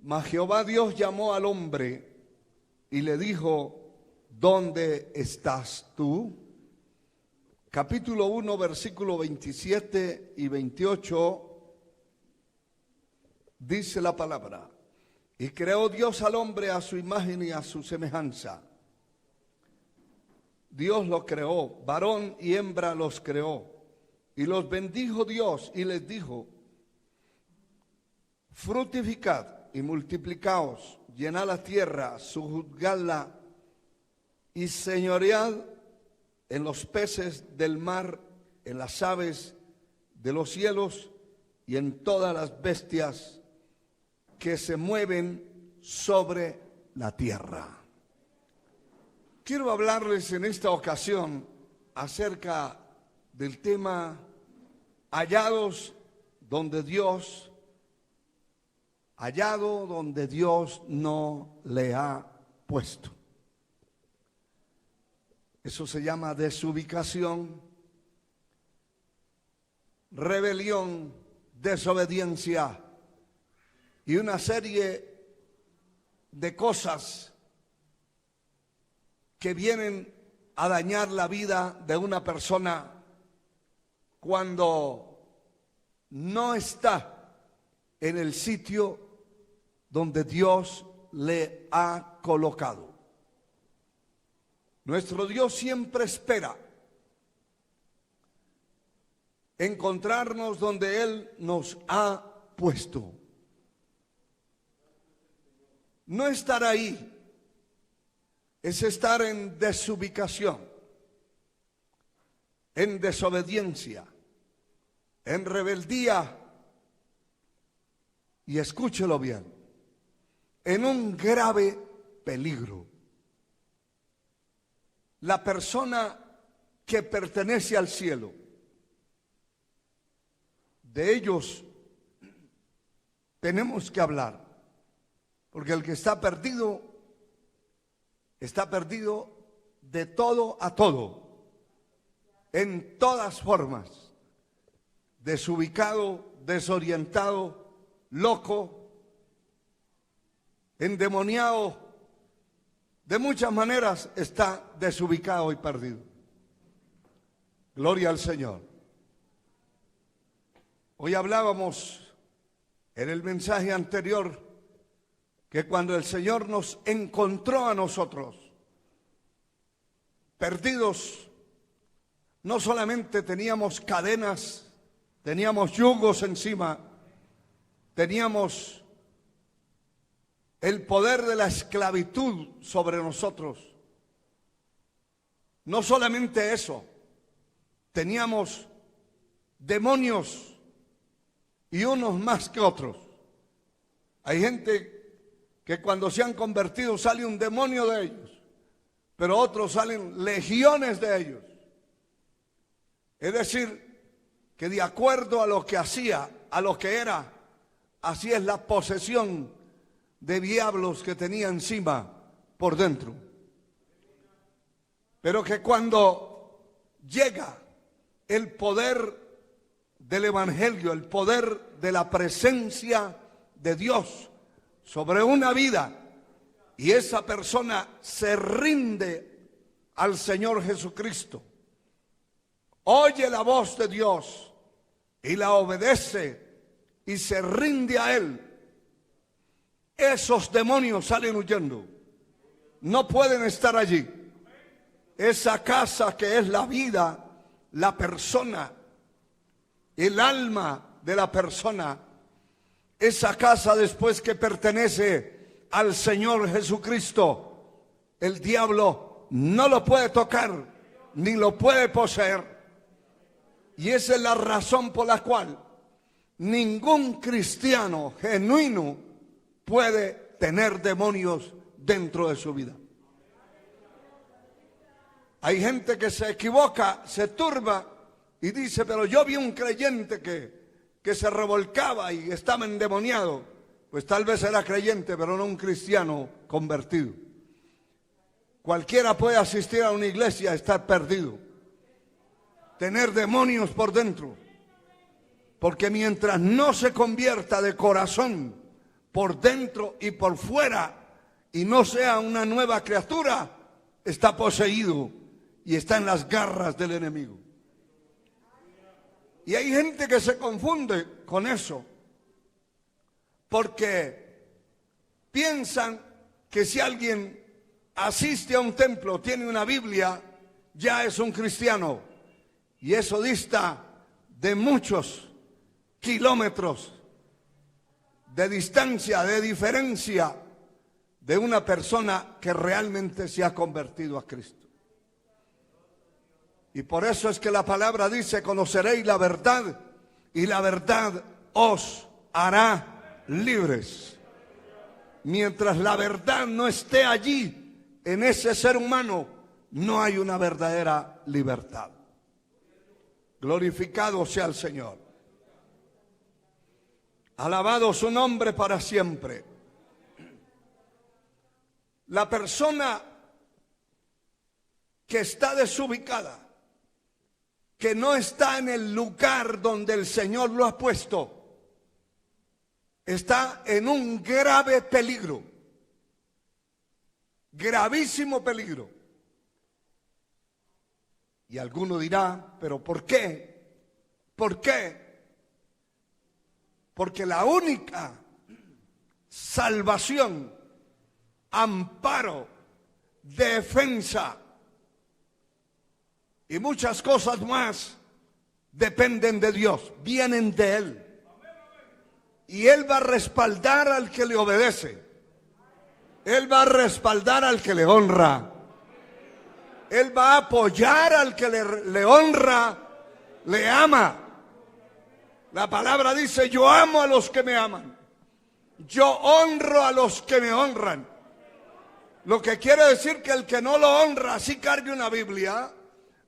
Mas Jehová Dios llamó al hombre y le dijo: ¿dónde estás tú? Capítulo 1, versículo 27 y 28, dice la palabra: y creó Dios al hombre a su imagen y a su semejanza. Dios lo creó, varón y hembra los creó, y los bendijo Dios y les dijo: fructificad y multiplicaos, llenad la tierra, sojuzgadla y señoread en los peces del mar, en las aves de los cielos y en todas las bestias que se mueven sobre la tierra. Quiero hablarles en esta ocasión acerca del tema hallados donde Dios no le ha puesto. Eso se llama desubicación, rebelión, desobediencia y una serie de cosas que vienen a dañar la vida de una persona cuando no está en el sitio donde Dios le ha colocado. Nuestro Dios siempre espera encontrarnos donde Él nos ha puesto. No estar ahí es estar en desubicación, en desobediencia, en rebeldía y, escúchelo bien, en un grave peligro. La persona que pertenece al cielo, de ellos tenemos que hablar, porque el que está perdido de todo a todo, en todas formas, desubicado, desorientado, loco, endemoniado. De muchas maneras está desubicado y perdido. Gloria al Señor. Hoy hablábamos en el mensaje anterior que cuando el Señor nos encontró a nosotros perdidos, no solamente teníamos cadenas, teníamos yugos encima, teníamos el poder de la esclavitud sobre nosotros. No solamente eso, teníamos demonios y unos más que otros. Hay gente que cuando se han convertido sale un demonio de ellos, pero otros salen legiones de ellos. Es decir, que de acuerdo a lo que hacía, a lo que era, así es la posesión de diablos que tenía encima por dentro. Pero que cuando llega el poder del evangelio, el poder de la presencia de Dios sobre una vida, y esa persona se rinde al Señor Jesucristo, oye la voz de Dios y la obedece y se rinde a Él, esos demonios salen huyendo. No pueden estar allí. Esa casa que es la vida, la persona, el alma de la persona, esa casa después que pertenece al Señor Jesucristo, el diablo no lo puede tocar ni lo puede poseer. Y esa es la razón por la cual ningún cristiano genuino puede tener demonios dentro de su vida. Hay gente que se equivoca, se turba y dice: pero yo vi un creyente que se revolcaba y estaba endemoniado. Pues tal vez era creyente, pero no un cristiano convertido. Cualquiera puede asistir a una iglesia y estar perdido, tener demonios por dentro, porque mientras no se convierta de corazón por dentro y por fuera, y no sea una nueva criatura, está poseído y está en las garras del enemigo. Y hay gente que se confunde con eso, porque piensan que si alguien asiste a un templo, tiene una Biblia, ya es un cristiano. Y eso dista de muchos kilómetros de distancia, de diferencia de una persona que realmente se ha convertido a Cristo. Y por eso es que la palabra dice: conoceréis la verdad y la verdad os hará libres. Mientras la verdad no esté allí, en ese ser humano, no hay una verdadera libertad. Glorificado sea el Señor. Alabado su nombre para siempre. La persona que está desubicada, que no está en el lugar donde el Señor lo ha puesto, está en un grave peligro, gravísimo peligro. Y alguno dirá: ¿pero por qué? ¿Por qué? Porque la única salvación, amparo, defensa y muchas cosas más dependen de Dios, vienen de Él. Y Él va a respaldar al que le obedece. Él va a respaldar al que le honra. Él va a apoyar al que le honra, le ama. La palabra dice: yo amo a los que me aman. Yo honro a los que me honran. Lo que quiere decir que el que no lo honra, así cargue una Biblia,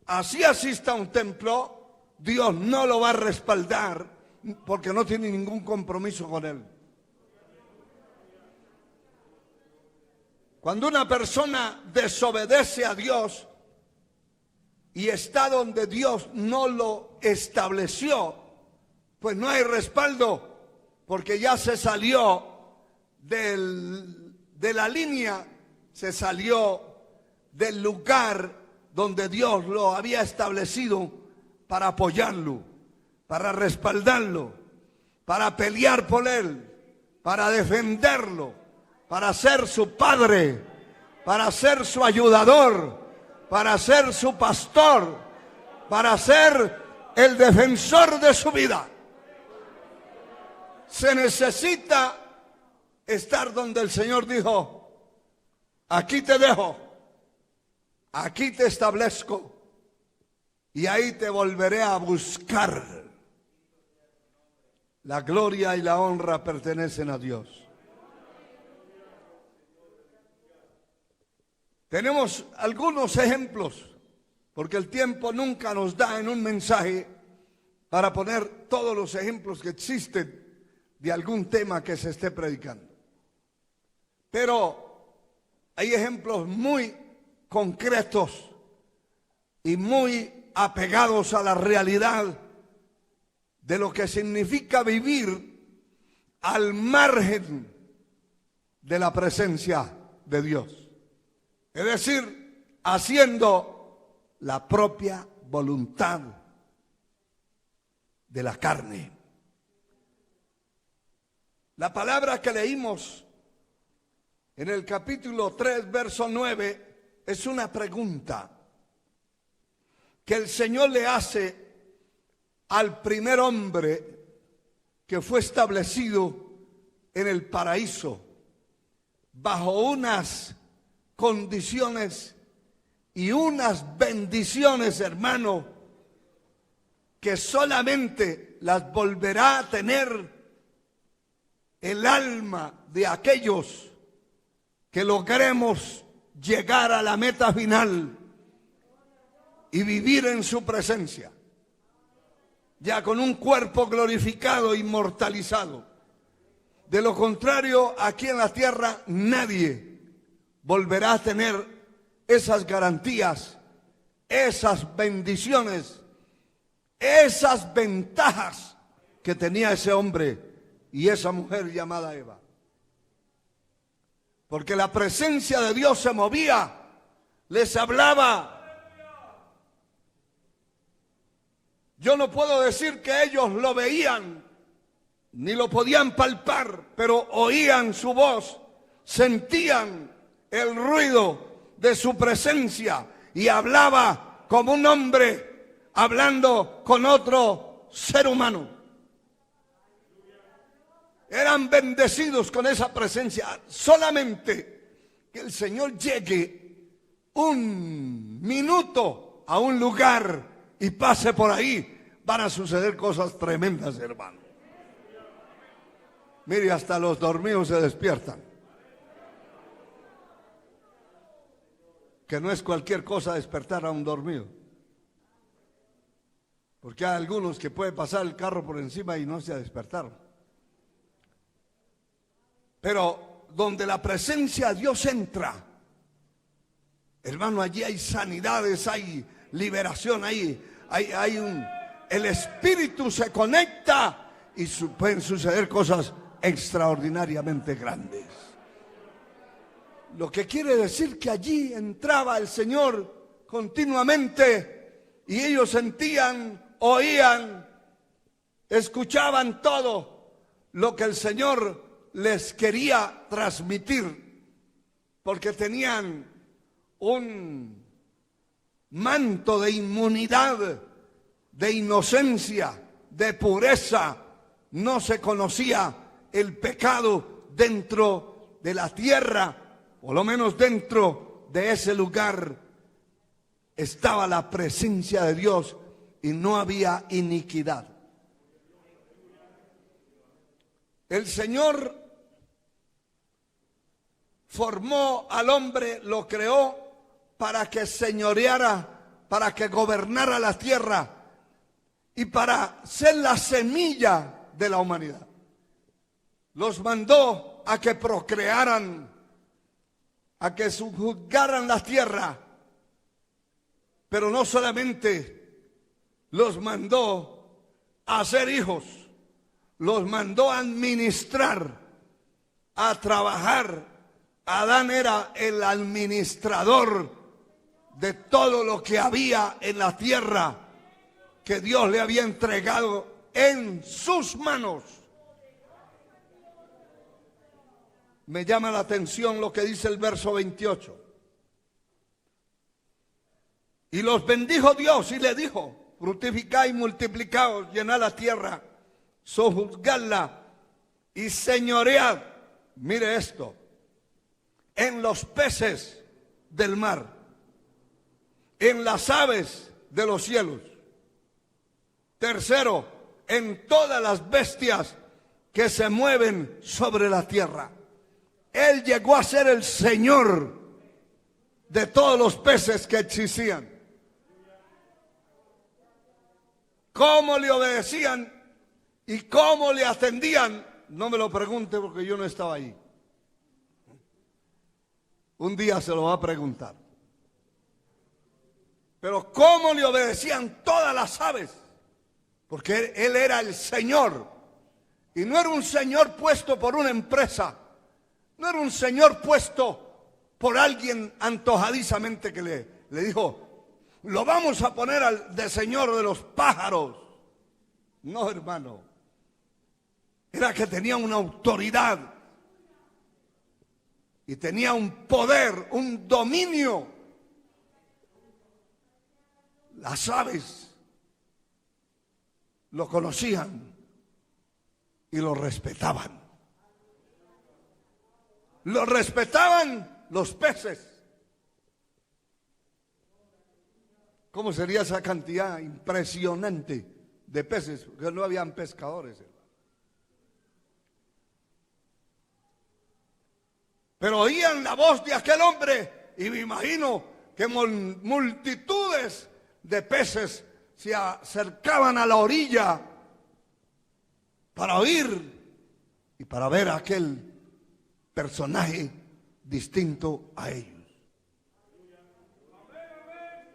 así asista a un templo, Dios no lo va a respaldar porque no tiene ningún compromiso con él. Cuando una persona desobedece a Dios y está donde Dios no lo estableció, pues no hay respaldo, porque ya se salió de la línea, se salió del lugar donde Dios lo había establecido para apoyarlo, para respaldarlo, para pelear por él, para defenderlo, para ser su padre, para ser su ayudador, para ser su pastor, para ser el defensor de su vida. Se necesita estar donde el Señor dijo: aquí te dejo, aquí te establezco y ahí te volveré a buscar. La gloria y la honra pertenecen a Dios. Tenemos algunos ejemplos, porque el tiempo nunca nos da en un mensaje para poner todos los ejemplos que existen de algún tema que se esté predicando. Pero hay ejemplos muy concretos y muy apegados a la realidad de lo que significa vivir al margen de la presencia de Dios. Es decir, haciendo la propia voluntad de la carne. La palabra que leímos en el capítulo 3, verso 9, es una pregunta que el Señor le hace al primer hombre que fue establecido en el paraíso bajo unas condiciones y unas bendiciones, hermano, que solamente las volverá a tener el alma de aquellos que logremos llegar a la meta final y vivir en su presencia, ya con un cuerpo glorificado, inmortalizado. De lo contrario, aquí en la tierra nadie volverá a tener esas garantías, esas bendiciones, esas ventajas que tenía ese hombre y esa mujer llamada Eva. porque la presencia de Dios se movía, les hablaba. Yo no puedo decir que ellos lo veían, ni lo podían palpar, pero oían su voz, sentían el ruido de su presencia y hablaba como un hombre hablando con otro ser humano. Eran bendecidos con esa presencia. Solamente que el Señor llegue un minuto a un lugar y pase por ahí, van a suceder cosas tremendas, hermano. Mire, hasta los dormidos se despiertan. Que no es cualquier cosa despertar a un dormido. Porque hay algunos que puede pasar el carro por encima y no se despertaron. Pero donde la presencia de Dios entra, hermano, allí hay sanidades, hay liberación, hay el Espíritu se conecta y pueden suceder cosas extraordinariamente grandes. Lo que quiere decir que allí entraba el Señor continuamente y ellos sentían, oían, escuchaban todo lo que el Señor les quería transmitir, porque tenían un manto de inmunidad, de inocencia, de pureza. No se conocía el pecado dentro de la tierra, por lo menos dentro de ese lugar estaba la presencia de Dios y no había iniquidad. El Señor formó al hombre, lo creó para que señoreara, para que gobernara la tierra y para ser la semilla de la humanidad. Los mandó a que procrearan, a que sujuzgaran la tierra, pero no solamente los mandó a ser hijos, los mandó a administrar, a trabajar. Adán era el administrador de todo lo que había en la tierra que Dios le había entregado en sus manos. Me llama la atención lo que dice el verso 28. Y los bendijo Dios y le dijo: fructificad y multiplicaos, llenad la tierra, sojuzgadla y señoread. Mire esto: en los peces del mar, en las aves de los cielos. Tercero, en todas las bestias que se mueven sobre la tierra. Él llegó a ser el Señor de todos los peces que existían. ¿Cómo le obedecían y cómo le atendían? No me lo pregunte porque yo no estaba ahí. Un día se lo va a preguntar. Pero ¿cómo le obedecían todas las aves? Porque Él era el Señor. Y no era un Señor puesto por una empresa. No era un Señor puesto por alguien antojadizamente que le dijo: lo vamos a poner de Señor de los pájaros. No, hermano. Era que tenía una autoridad. Y tenía un poder, un dominio. Las aves lo conocían y lo respetaban. Lo respetaban los peces. ¿Cómo sería esa cantidad impresionante de peces? Porque no habían pescadores. Pero oían la voz de aquel hombre y me imagino que multitudes de peces se acercaban a la orilla para oír y para ver a aquel personaje distinto a ellos.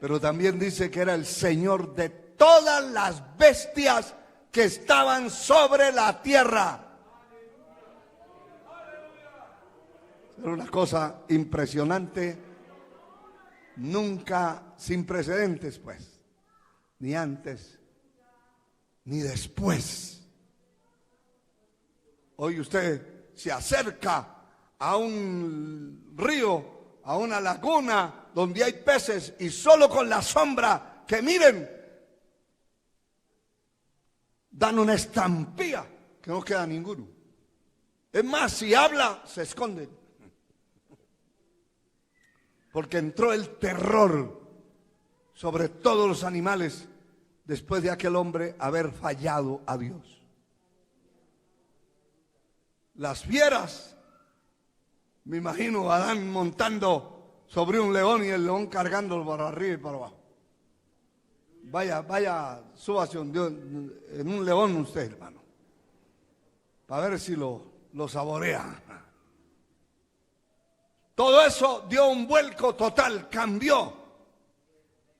Pero también dice que era el Señor de todas las bestias que estaban sobre la tierra. Era una cosa impresionante, nunca sin precedentes, pues, ni antes ni después. Hoy usted se acerca a un río, a una laguna donde hay peces, y solo con la sombra que miren dan una estampilla que no queda ninguno. Es más, si habla, se esconden. Porque entró el terror sobre todos los animales después de aquel hombre haber fallado a Dios. Las fieras, me imagino a Adán montando sobre un león y el león cargándolo para arriba y para abajo. Vaya, súbase en un león usted, hermano, para ver si lo saborea. Todo eso dio un vuelco total, cambió.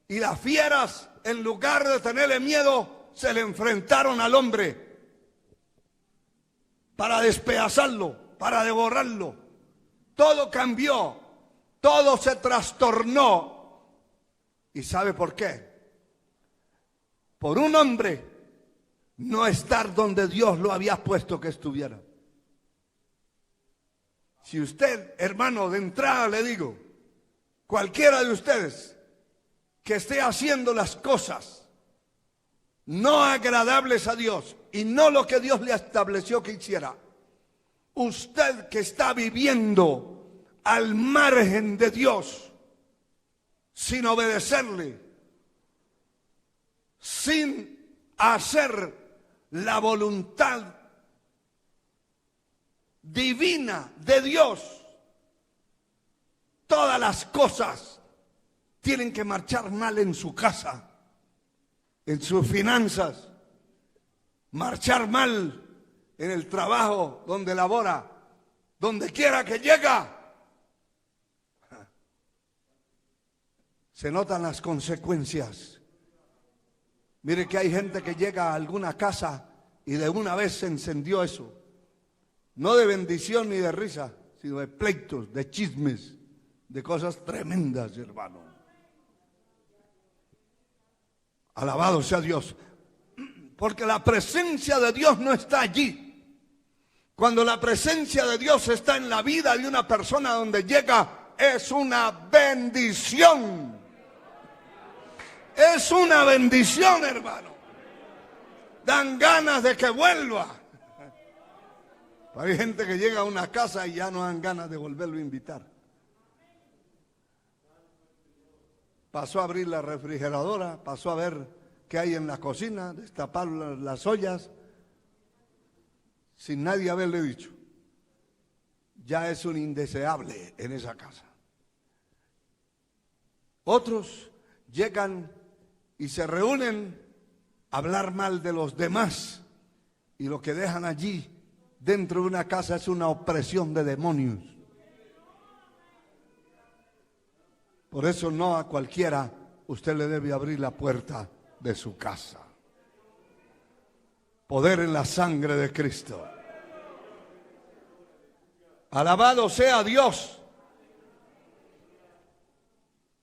Y las fieras, en lugar de tenerle miedo, se le enfrentaron al hombre para despedazarlo, para devorarlo. Todo cambió, todo se trastornó. ¿Y sabe por qué? Por un hombre no estar donde Dios lo había puesto que estuviera. Si usted, hermano, de entrada le digo, cualquiera de ustedes que esté haciendo las cosas no agradables a Dios y no lo que Dios le estableció que hiciera, usted que está viviendo al margen de Dios, sin obedecerle, sin hacer la voluntad divina de Dios, todas las cosas tienen que marchar mal en su casa, en sus finanzas, marchar mal en el trabajo donde labora, donde quiera que llega. Se notan las consecuencias. Mire que hay gente que llega a alguna casa y de una vez se encendió eso. No de bendición ni de risa, sino de pleitos, de chismes, de cosas tremendas, hermano. Alabado sea Dios. Porque la presencia de Dios no está allí. Cuando la presencia de Dios está en la vida de una persona, donde llega, es una bendición. Es una bendición, hermano. Dan ganas de que vuelva. Hay gente que llega a una casa y ya no dan ganas de volverlo a invitar. Pasó a abrir la refrigeradora, pasó a ver qué hay en la cocina, destapar las ollas, sin nadie haberle dicho. Ya es un indeseable en esa casa. Otros llegan y se reúnen a hablar mal de los demás, y lo que dejan allí dentro de una casa es una opresión de demonios. Por eso no a cualquiera usted le debe abrir la puerta de su casa. Poder en la sangre de Cristo. Alabado sea Dios.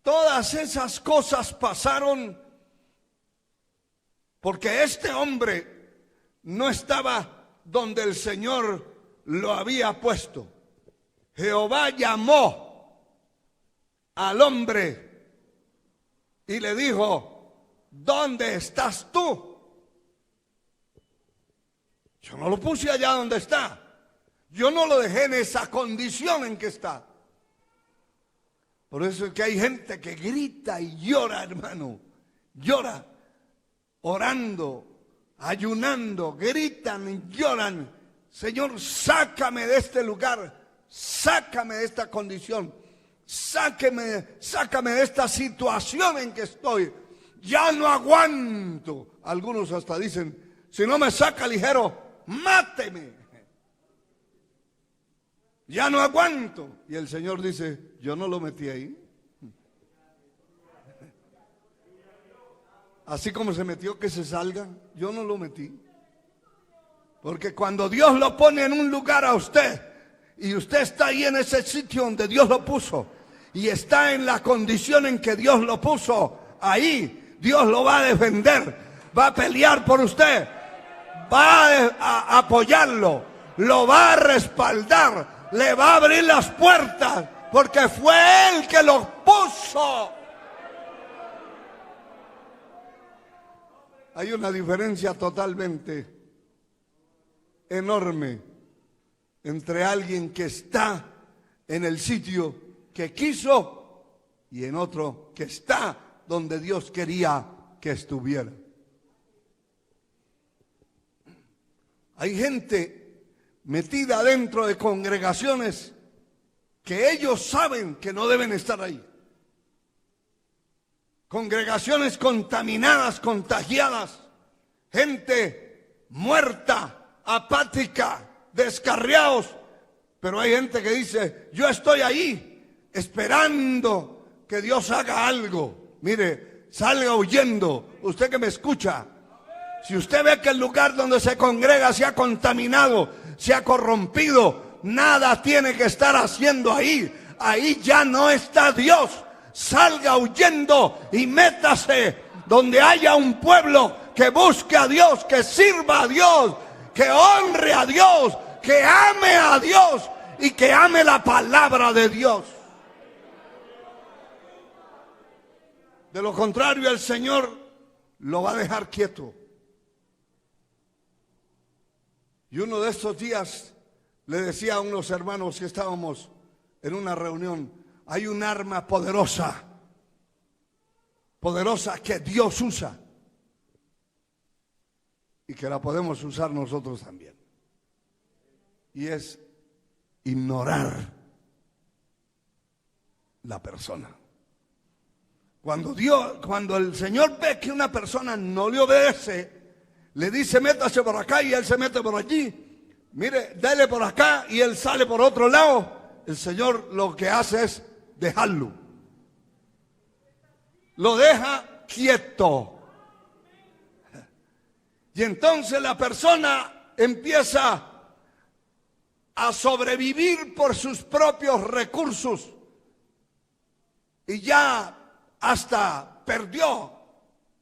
Todas esas cosas pasaron porque este hombre no estaba donde el Señor lo había puesto. Jehová llamó al hombre y le dijo: ¿dónde estás tú? Yo no lo puse allá donde está. Yo no lo dejé en esa condición en que está. Por eso es que hay gente que grita y llora, hermano. Llora, orando, ayunando, gritan y lloran: Señor, sácame de este lugar, sácame de esta condición, sácame de esta situación en que estoy. Ya no aguanto. Algunos hasta dicen: si no me saca ligero, máteme. Ya no aguanto. Y el Señor dice: yo no lo metí ahí. Así como se metió que se salga, yo no lo metí. Porque cuando Dios lo pone en un lugar a usted y usted está ahí en ese sitio donde Dios lo puso, y está en la condición en que Dios lo puso, ahí Dios lo va a defender, va a pelear por usted, va a apoyarlo, lo va a respaldar, le va a abrir las puertas, porque fue Él que lo puso. Hay una diferencia totalmente enorme entre alguien que está en el sitio que quiso y en otro que está donde Dios quería que estuviera. Hay gente metida dentro de congregaciones que ellos saben que no deben estar ahí. Congregaciones contaminadas, contagiadas, gente muerta, apática, descarriados. Pero hay gente que dice, yo estoy ahí esperando que Dios haga algo. Mire, salga huyendo, usted que me escucha. Si usted ve que el lugar donde se congrega se ha contaminado, se ha corrompido, nada tiene que estar haciendo ahí. Ahí ya no está Dios. Salga huyendo y métase donde haya un pueblo que busque a Dios, que sirva a Dios, que honre a Dios, que ame a Dios y que ame la palabra de Dios. De lo contrario, el Señor lo va a dejar quieto. Y uno de estos días le decía a unos hermanos que estábamos en una reunión, hay un arma poderosa, poderosa que Dios usa y que la podemos usar nosotros también. Y es ignorar la persona. Cuando el Señor ve que una persona no le obedece, le dice métase por acá y él se mete por allí. Mire, dale por acá y él sale por otro lado. El Señor lo que hace es dejarlo. Lo deja quieto. Y entonces la persona empieza a sobrevivir por sus propios recursos. Y ya hasta perdió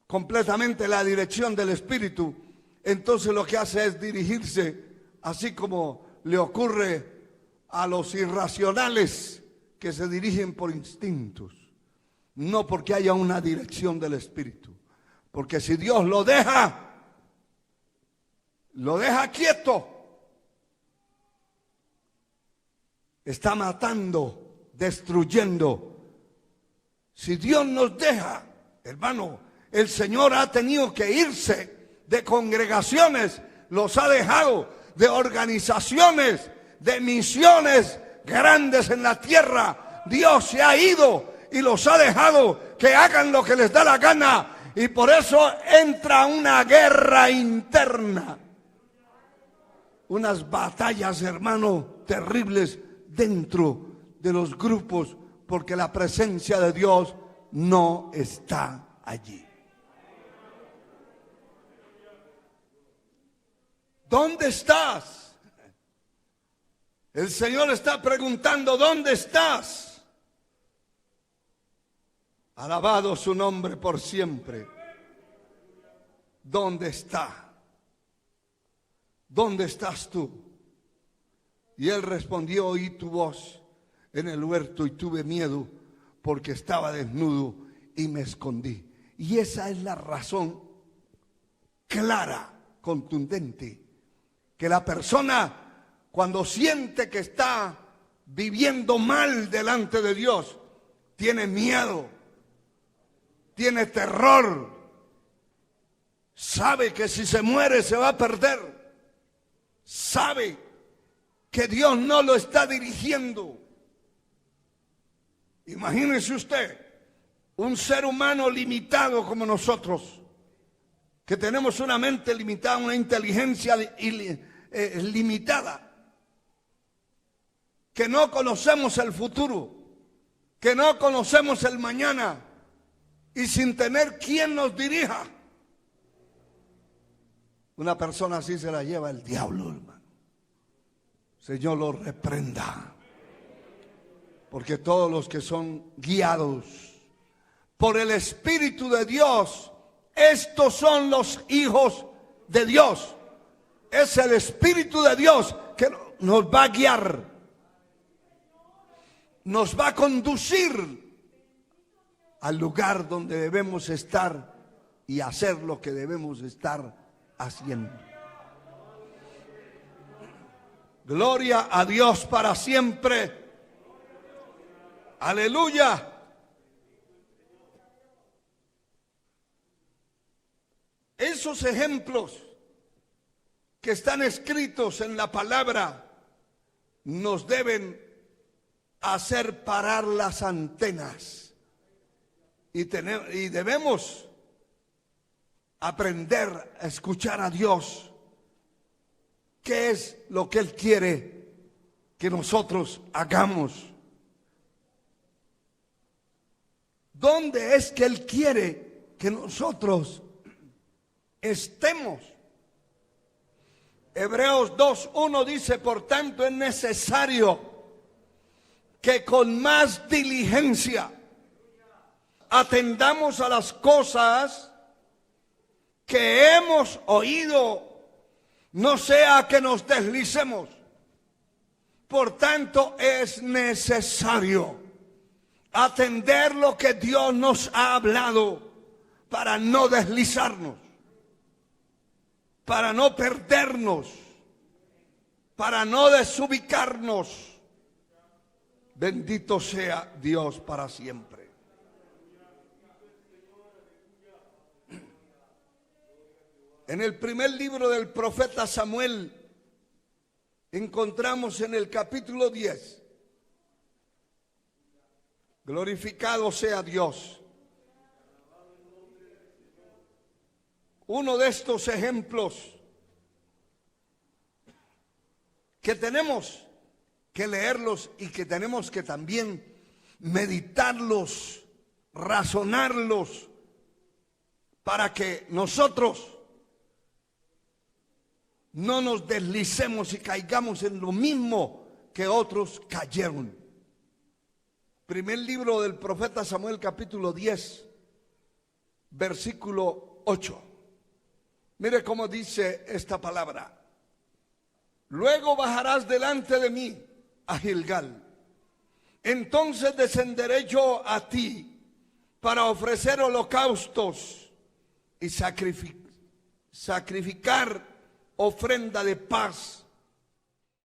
completamente la dirección del Espíritu. Entonces lo que hace es dirigirse, así como le ocurre a los irracionales que se dirigen por instintos, no porque haya una dirección del Espíritu. Porque si Dios lo deja quieto, está matando, destruyendo. Si Dios nos deja, hermano, el Señor ha tenido que irse de congregaciones, los ha dejado de organizaciones, de misiones grandes en la tierra. Dios se ha ido y los ha dejado que hagan lo que les da la gana, y por eso entra una guerra interna, unas batallas, hermano, terribles dentro de los grupos, porque la presencia de Dios no está allí. ¿Dónde estás? El Señor está preguntando, ¿dónde estás? Alabado su nombre por siempre. ¿Dónde está? ¿Dónde estás tú? Y él respondió, oí tu voz en el huerto y tuve miedo porque estaba desnudo y me escondí. Y esa es la razón clara, contundente, que la persona cuando siente que está viviendo mal delante de Dios, tiene miedo, tiene terror, sabe que si se muere se va a perder, sabe que Dios no lo está dirigiendo. Imagínese usted, un ser humano limitado como nosotros, que tenemos una mente limitada, una inteligencia limitada, que no conocemos el futuro, que no conocemos el mañana, y sin tener quien nos dirija. Una persona así se la lleva el diablo, hermano. Señor los reprenda. Porque todos los que son guiados por el Espíritu de Dios, estos son los hijos de Dios. Es el Espíritu de Dios que nos va a guiar, nos va a conducir al lugar donde debemos estar y hacer lo que debemos estar haciendo. Gloria a Dios para siempre. Aleluya. Esos ejemplos que están escritos en la palabra nos deben hacer parar las antenas y debemos aprender a escuchar a Dios. ¿Qué es lo que Él quiere que nosotros hagamos? ¿Dónde es que Él quiere que nosotros estemos? Hebreos 2:1 dice: por tanto es necesario que con más diligencia atendamos a las cosas que hemos oído, no sea que nos deslicemos. Por tanto es necesario atender lo que Dios nos ha hablado para no deslizarnos, para no perdernos, para no desubicarnos. Bendito sea Dios para siempre. En el primer libro del profeta Samuel encontramos en el capítulo 10. Glorificado sea Dios. Uno de estos ejemplos que tenemos que leerlos y que tenemos que también meditarlos, razonarlos, para que nosotros no nos deslicemos y caigamos en lo mismo que otros cayeron. Primer libro del profeta Samuel, capítulo 10, versículo 8. Mire cómo dice esta palabra. Luego bajarás delante de mí a Gilgal. Entonces descenderé yo a ti para ofrecer holocaustos y sacrificar ofrenda de paz